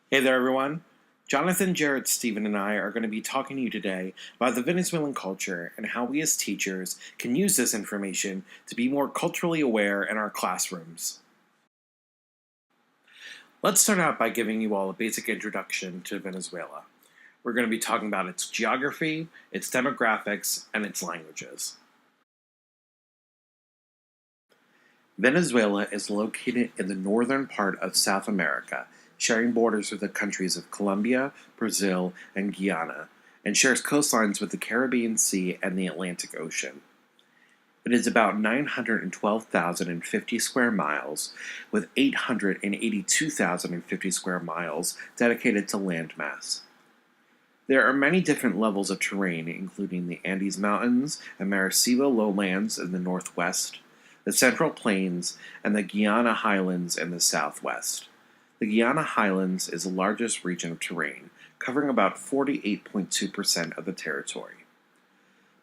Hey there, everyone. Jonathan, Jared, Stephen, and I are going to be talking to you today about the Venezuelan culture and how we as teachers can use this information to be more culturally aware in our classrooms. Let's start out by giving you all a basic introduction to Venezuela. We're going to be talking about its geography, its demographics, and its languages. Venezuela is located in the northern part of South America, sharing borders with the countries of Colombia, Brazil, and Guyana, and shares coastlines with the Caribbean Sea and the Atlantic Ocean. It is about 912,050 square miles, with 882,050 square miles dedicated to landmass. There are many different levels of terrain, including the Andes Mountains and Maracaibo lowlands in the northwest, the Central Plains, and the Guiana Highlands in the southwest. The Guiana Highlands is the largest region of terrain, covering about 48.2% of the territory.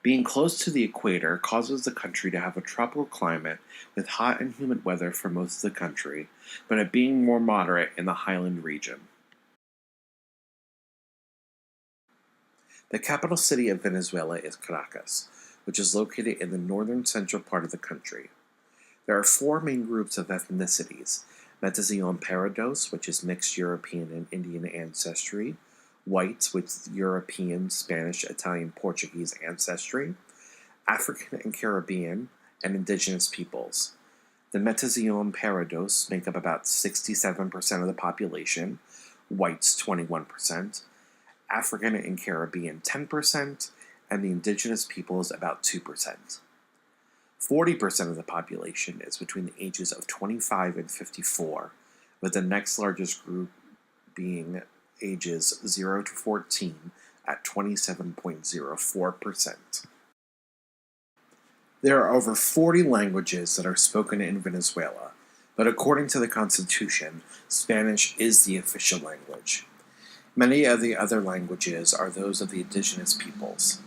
Being close to the equator causes the country to have a tropical climate with hot and humid weather for most of the country, but it being more moderate in the highland region. The capital city of Venezuela is Caracas, which is located in the northern central part of the country. There are four main groups of ethnicities: Metazion Parados, which is mixed European and Indian ancestry; whites with European, Spanish, Italian, Portuguese ancestry; African and Caribbean; and indigenous peoples. The Metazion Parados make up about 67% of the population, whites 21%, African and Caribbean 10%, and the indigenous peoples about 2%. 40% of the population is between the ages of 25 and 54, with the next largest group being ages 0 to 14 at 27.04%. There are over 40 languages that are spoken in Venezuela, but according to the Constitution, Spanish is the official language. Many of the other languages are those of the indigenous peoples.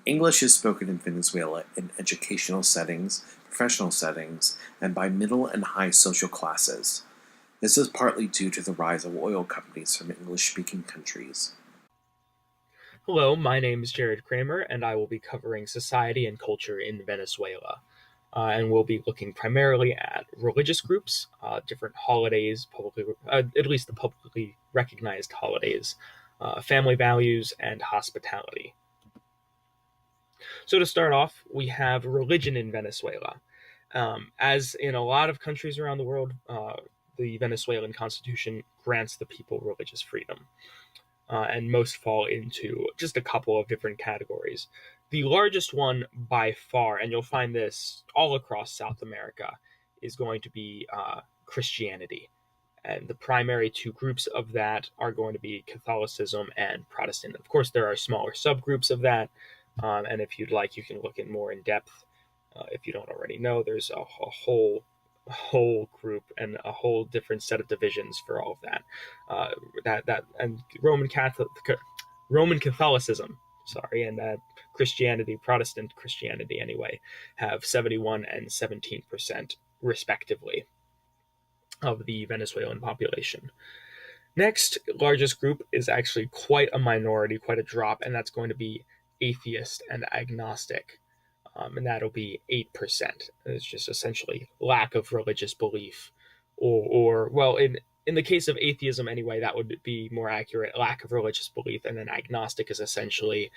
English is spoken in Venezuela in educational settings, professional settings, and by middle and high social classes. This is partly due to the rise of oil companies from English-speaking countries. Hello, my name is Jared Kramer, and I will be covering society and culture in Venezuela. And we'll be looking primarily at religious groups, different holidays, at least the publicly recognized holidays, family values, and hospitality. So, to start off, we have religion in Venezuela. As in a lot of countries around the world, the Venezuelan constitution grants the people religious freedom, and most fall into just a couple of different categories. The largest one by far, and you'll find this all across South America, is going to be Christianity. And the primary two groups of that are going to be Catholicism and Protestant. Of course, there are smaller subgroups of that, and if you'd like, you can look in more in depth. If you don't already know, there's a whole group and a whole different set of divisions for all of that. That and Roman Catholicism, sorry, and Christianity, Protestant Christianity anyway, have 71 and 17% respectively of the Venezuelan population. Next largest group is actually quite a minority, quite a drop, and that's going to be atheist and agnostic. And that'll be 8%. It's just essentially lack of religious belief, or well, in the case of atheism anyway, that would be more accurate. Lack of religious belief, and then agnostic is essentially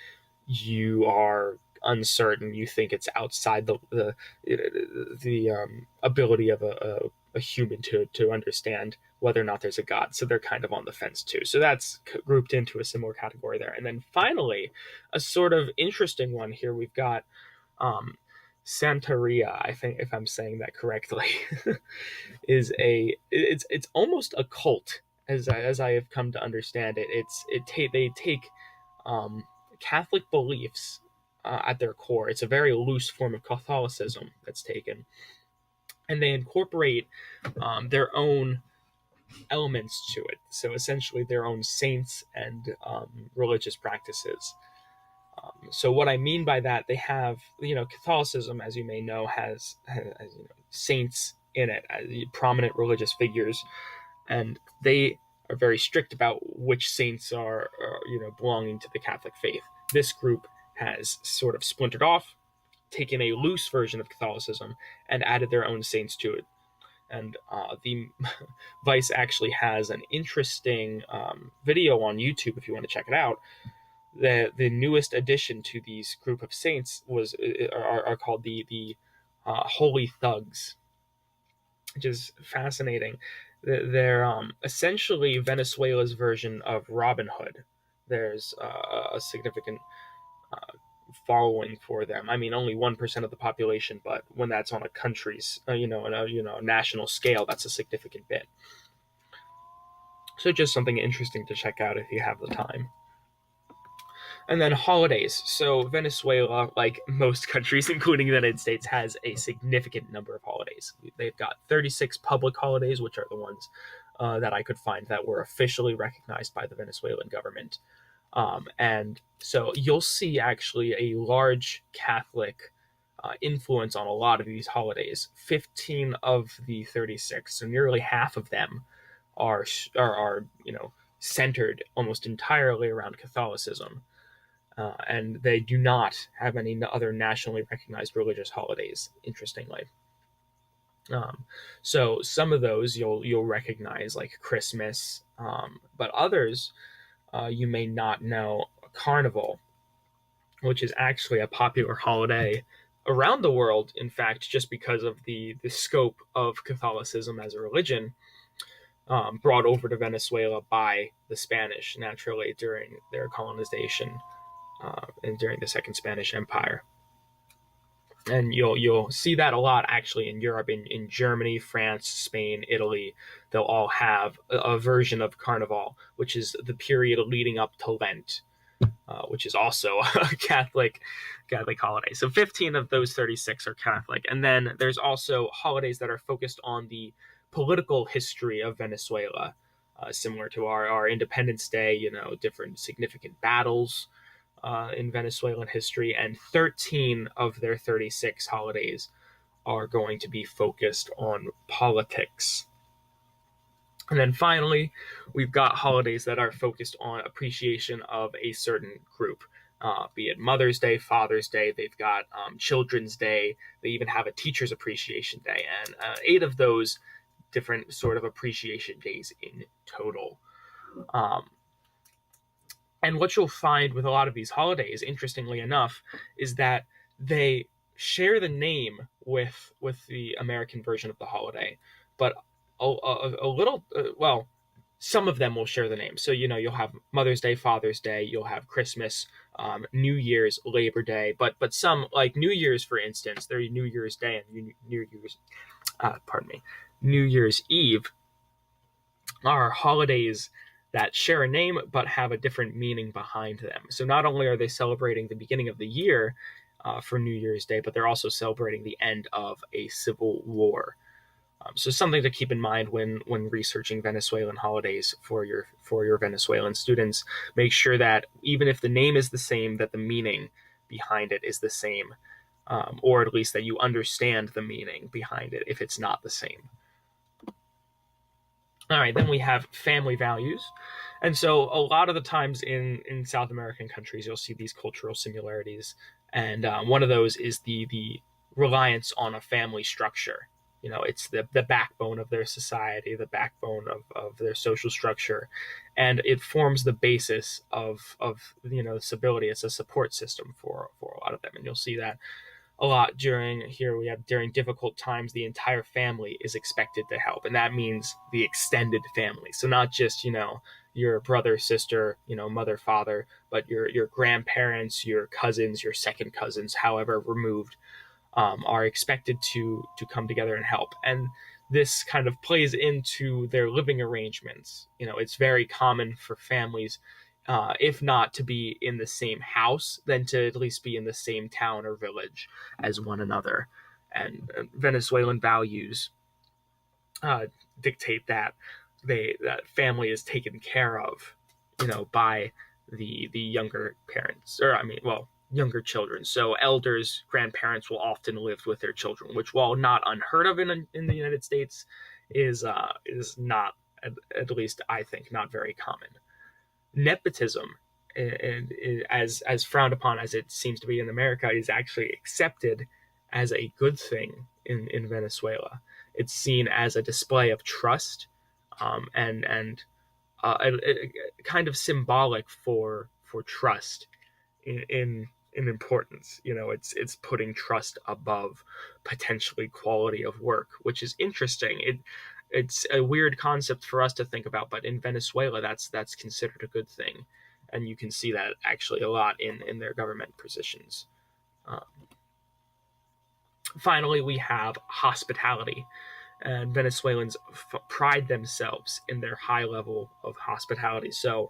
you are uncertain. You think it's outside the ability of a human to understand whether or not there's a god. So they're kind of on the fence too. So that's grouped into a similar category there. And then finally, a sort of interesting one here. We've got um, Santeria, I think, if I'm saying that correctly, it's almost a cult as I have come to understand it. They take um, Catholic beliefs at their core. It's a very loose form of Catholicism that's taken, and they incorporate their own elements to it. So essentially, their own saints and religious practices. So what I mean by that, they have, Catholicism, as you may know, has saints in it, as prominent religious figures, and they are very strict about which saints are belonging to the Catholic faith. This group has sort of splintered off, taken a loose version of Catholicism, and added their own saints to it. And the Vice actually has an interesting video on YouTube if you want to check it out. The newest addition to these group of saints are called the Holy Thugs, which is fascinating. They're essentially Venezuela's version of Robin Hood. There's a significant following for them. I mean, only 1% of the population, but when that's on a country's, national scale, that's a significant bit. So just something interesting to check out if you have the time. And then holidays. So Venezuela, like most countries, including the United States, has a significant number of holidays. They've got 36 public holidays, which are the ones that I could find that were officially recognized by the Venezuelan government. And so you'll see actually a large Catholic influence on a lot of these holidays. 15 of the 36, so nearly half of them, are centered almost entirely around Catholicism. And they do not have any other nationally recognized religious holidays, interestingly. So some of those you'll recognize, like Christmas, but others you may not know. Carnival, which is actually a popular holiday around the world, in fact, just because of the scope of Catholicism as a religion, brought over to Venezuela by the Spanish, naturally, during their colonization and during the Second Spanish Empire. And you'll see that a lot actually in Europe, in Germany, France, Spain, Italy. They'll all have a version of Carnival, which is the period leading up to Lent, which is also a Catholic holiday. So 15 of those 36 are Catholic. And then there's also holidays that are focused on the political history of Venezuela, similar to our Independence Day, different significant battles in Venezuelan history, and 13 of their 36 holidays are going to be focused on politics. And then finally, we've got holidays that are focused on appreciation of a certain group, be it Mother's Day, Father's Day. They've got Children's Day. They even have a Teacher's Appreciation Day, and 8 of those different sort of appreciation days in total. And what you'll find with a lot of these holidays, interestingly enough, is that they share the name with the American version of the holiday, but a little, some of them will share the name. So, you'll have Mother's Day, Father's Day, you'll have Christmas, New Year's, Labor Day, but some, like New Year's, for instance, their New Year's Day and New Year's Eve are holidays that share a name but have a different meaning behind them. So not only are they celebrating the beginning of the year for New Year's Day, but they're also celebrating the end of a civil war. So something to keep in mind when researching Venezuelan holidays for your Venezuelan students. Make sure that even if the name is the same, that the meaning behind it is the same, or at least that you understand the meaning behind it if it's not the same. All right, then we have family values. And so a lot of the times in South American countries, you'll see these cultural similarities. And one of those is the reliance on a family structure. It's the backbone of their society, the backbone of their social structure. And it forms the basis of stability. It's a support system for a lot of them. And you'll see that a lot during difficult times. The entire family is expected to help, and that means the extended family. So not just your brother, sister, mother, father, but your grandparents, your cousins, your second cousins, however removed, are expected to come together and help. And this kind of plays into their living arrangements. It's very common for families, if not to be in the same house, then to at least be in the same town or village as one another. And Venezuelan values dictate that that family is taken care of, by the younger parents, younger children. So elders, grandparents will often live with their children, which, while not unheard of in the United States, is not at least I think, not very common. Nepotism, and as frowned upon as it seems to be in America, is actually accepted as a good thing in Venezuela. It's seen as a display of trust, and kind of symbolic for trust in importance. It's putting trust above potentially quality of work, which is interesting. It's a weird concept for us to think about, but in Venezuela, that's considered a good thing, and you can see that actually a lot in their government positions. Um, Finally, we have hospitality, and Venezuelans pride themselves in their high level of hospitality. So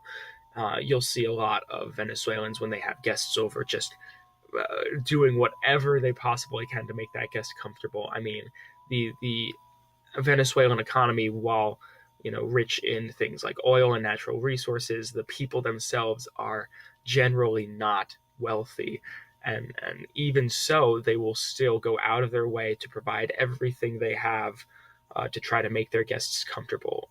you'll see a lot of Venezuelans when they have guests over just doing whatever they possibly can to make that guest comfortable. I mean, the Venezuelan economy, while rich in things like oil and natural resources, the people themselves are generally not wealthy, and even so, they will still go out of their way to provide everything they have to try to make their guests comfortable.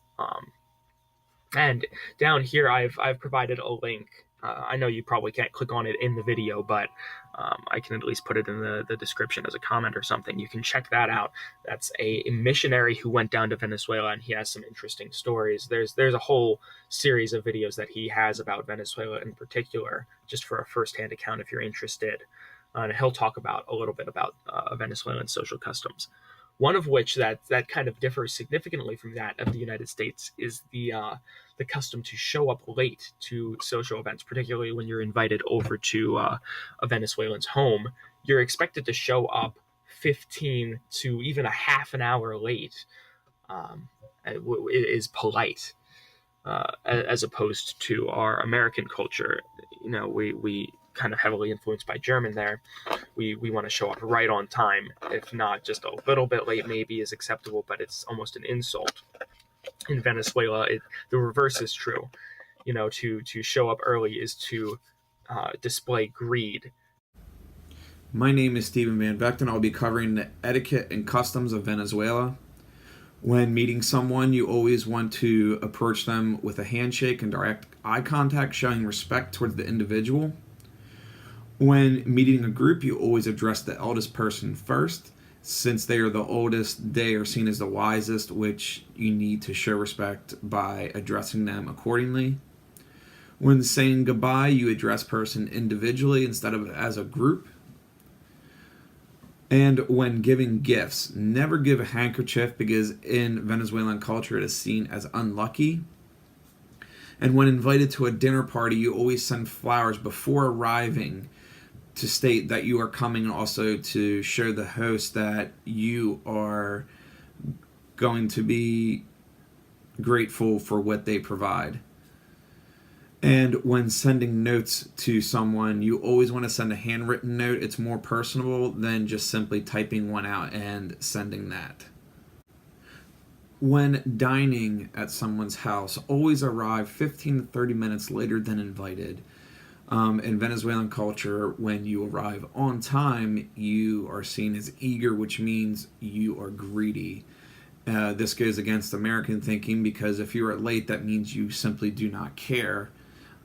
And down here, I've provided a link. I know you probably can't click on it in the video, but I can at least put it in the description as a comment or something. You can check that out. That's a missionary who went down to Venezuela, and he has some interesting stories. There's a whole series of videos that he has about Venezuela in particular, just for a firsthand account if you're interested. And he'll talk about a little bit about Venezuelan social customs. One of which that kind of differs significantly from that of the United States is the custom to show up late to social events, particularly when you're invited over to a Venezuelan's home. You're expected to show up 15 to even a half an hour late. It is polite, as opposed to our American culture. We kind of heavily influenced by German there. We want to show up right on time. If not, just a little bit late maybe is acceptable, but it's almost an insult. In Venezuela, the reverse is true. To show up early is to display greed. My name is Stephen Van Vechten. I'll be covering the etiquette and customs of Venezuela. When meeting someone, you always want to approach them with a handshake and direct eye contact, showing respect towards the individual. When meeting a group, you always address the eldest person first. Since they are the oldest, they are seen as the wisest, which you need to show respect by addressing them accordingly. When saying goodbye, you address person individually instead of as a group. And when giving gifts, never give a handkerchief because in Venezuelan culture it is seen as unlucky. And when invited to a dinner party, you always send flowers before arriving to state that you are coming, and also to show the host that you are going to be grateful for what they provide. And when sending notes to someone, you always want to send a handwritten note. It's more personable than just simply typing one out and sending that. When dining at someone's house, always arrive 15 to 30 minutes later than invited. In Venezuelan culture, when you arrive on time, you are seen as eager, which means you are greedy. This goes against American thinking, because if you are late, that means you simply do not care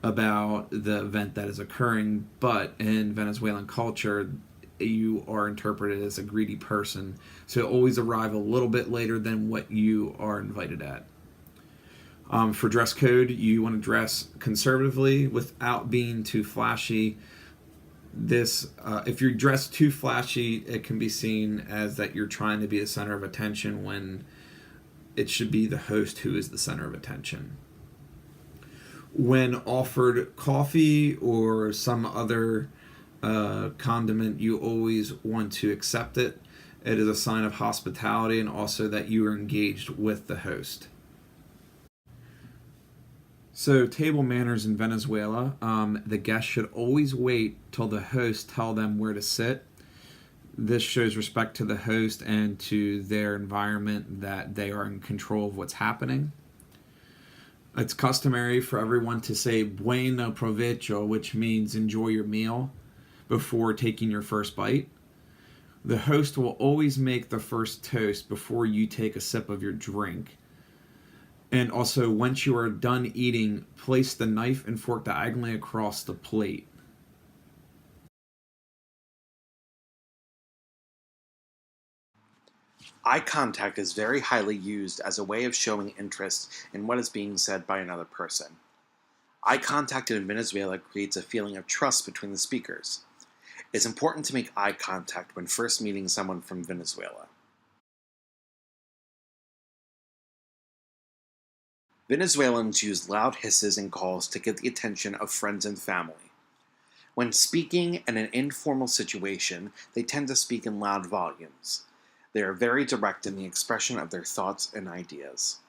about the event that is occurring. But in Venezuelan culture, you are interpreted as a greedy person. So always arrive a little bit later than what you are invited at. For dress code, you want to dress conservatively without being too flashy. If you're dressed too flashy, it can be seen as that you're trying to be the center of attention when it should be the host who is the center of attention. When offered coffee or some other condiment, you always want to accept it. It is a sign of hospitality and also that you are engaged with the host. So, table manners in Venezuela, the guests should always wait till the host tell them where to sit. This shows respect to the host and to their environment, that they are in control of what's happening. It's customary for everyone to say bueno provecho, which means enjoy your meal, before taking your first bite. The host will always make the first toast before you take a sip of your drink. And also, once you are done eating, place the knife and fork diagonally across the plate. Eye contact is very highly used as a way of showing interest in what is being said by another person. Eye contact in Venezuela creates a feeling of trust between the speakers. It's important to make eye contact when first meeting someone from Venezuela. Venezuelans use loud hisses and calls to get the attention of friends and family. When speaking in an informal situation, they tend to speak in loud volumes. They are very direct in the expression of their thoughts and ideas.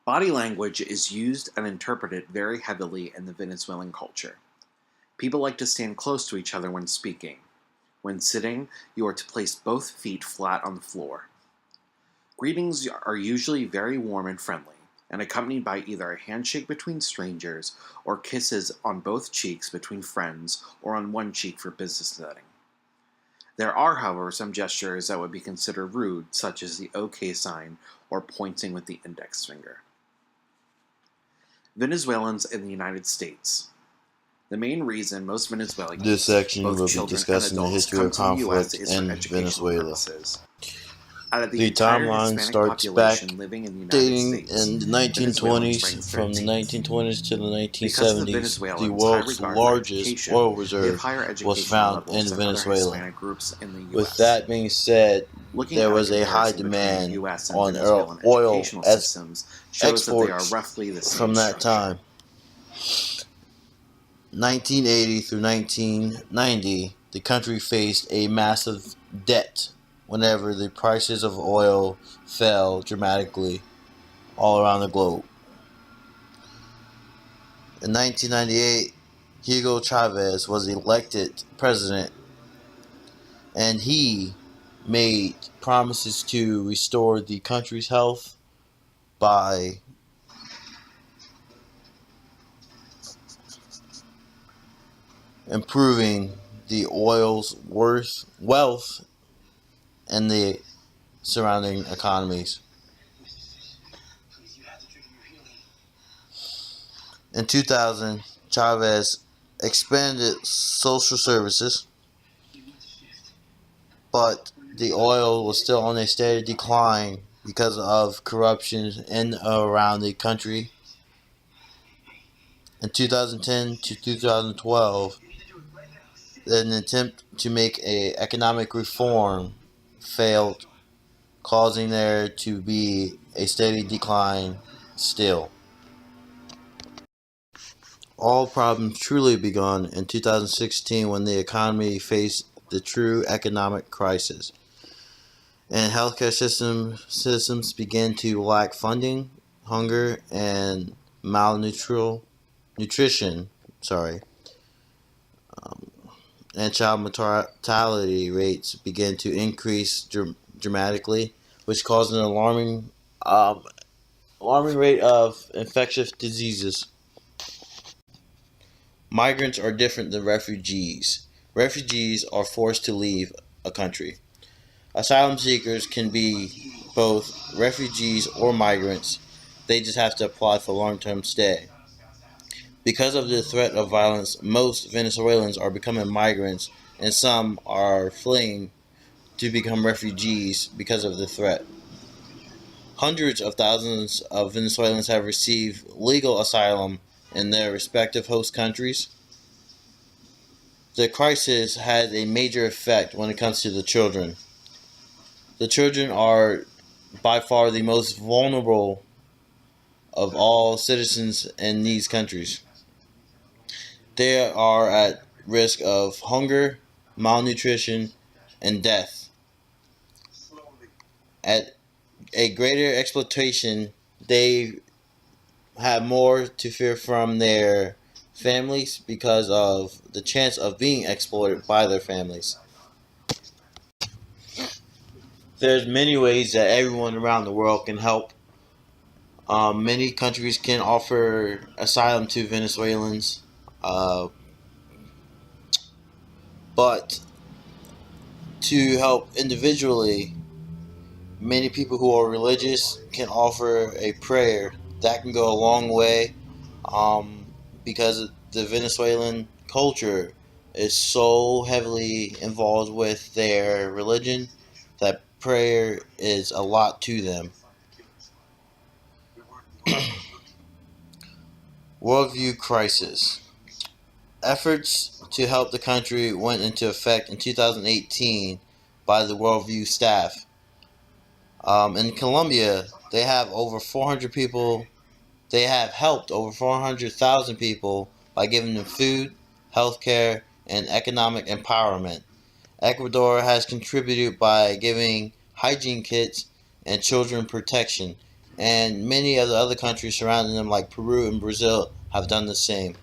Body language is used and interpreted very heavily in the Venezuelan culture. People like to stand close to each other when speaking. When sitting, you are to place both feet flat on the floor. Greetings are usually very warm and friendly, and accompanied by either a handshake between strangers or kisses on both cheeks between friends or on one cheek for business setting. There are, however, some gestures that would be considered rude, such as the OK sign or pointing with the index finger. Venezuelans in the United States. The main reason most Venezuelans, This section both will be children discussing and the adults, history come of to the U.S. conflict is for in educational Venezuela. purposes. Out of the The entire timeline Hispanic starts population back living in the United dating States, in the Venezuelans 1920s. rank From the 13th. 1920s to the Because of the 1970s, the Venezuelans' high world's regard for largest education, oil they have reserve higher was educational found levels in than other Venezuela. Hispanic groups in the U.S. With that being said, Looking there at was a high comparison between the demand U.S. and on Venezuelan oil educational systems shows that they are exports roughly the same from that structure. time. 1980 through 1990, the country faced a massive debt whenever the prices of oil fell dramatically all around the globe. In 1998, Hugo Chavez was elected president, and he made promises to restore the country's health by improving the oil's wealth and the surrounding economies. In 2000, Chavez expanded social services, but the oil was still on a steady decline because of corruption in and around the country. In 2010 to 2012, an attempt to make an economic reform failed, causing there to be a steady decline still. All problems truly began in 2016 when the economy faced the true economic crisis, and healthcare systems began to lack funding, hunger, and nutrition, and child mortality rates began to increase dramatically, which caused an alarming rate of infectious diseases. Migrants are different than refugees. Refugees are forced to leave a country. Asylum seekers can be both refugees or migrants. They just have to apply for long-term stay. Because of the threat of violence, most Venezuelans are becoming migrants, and some are fleeing to become refugees because of the threat. Hundreds of thousands of Venezuelans have received legal asylum in their respective host countries. The crisis has a major effect when it comes to the children. The children are by far the most vulnerable of all citizens in these countries. They are at risk of hunger, malnutrition, and death. At a greater exploitation, they have more to fear from their families because of the chance of being exploited by their families. There's many ways that everyone around the world can help. Many countries can offer asylum to Venezuelans, uh, but to help individually, Many people who are religious can offer a prayer that can go a long way, um, because the Venezuelan culture is so heavily involved with their religion that prayer is a lot to them. Worldview crisis. Efforts to help the country went into effect in 2018 by the Worldview staff. In Colombia, they have over 400 people. They have helped over 400,000 people by giving them food, healthcare, and economic empowerment. Ecuador has contributed by giving hygiene kits and children protection, and many of the other countries surrounding them, like Peru and Brazil, have done the same.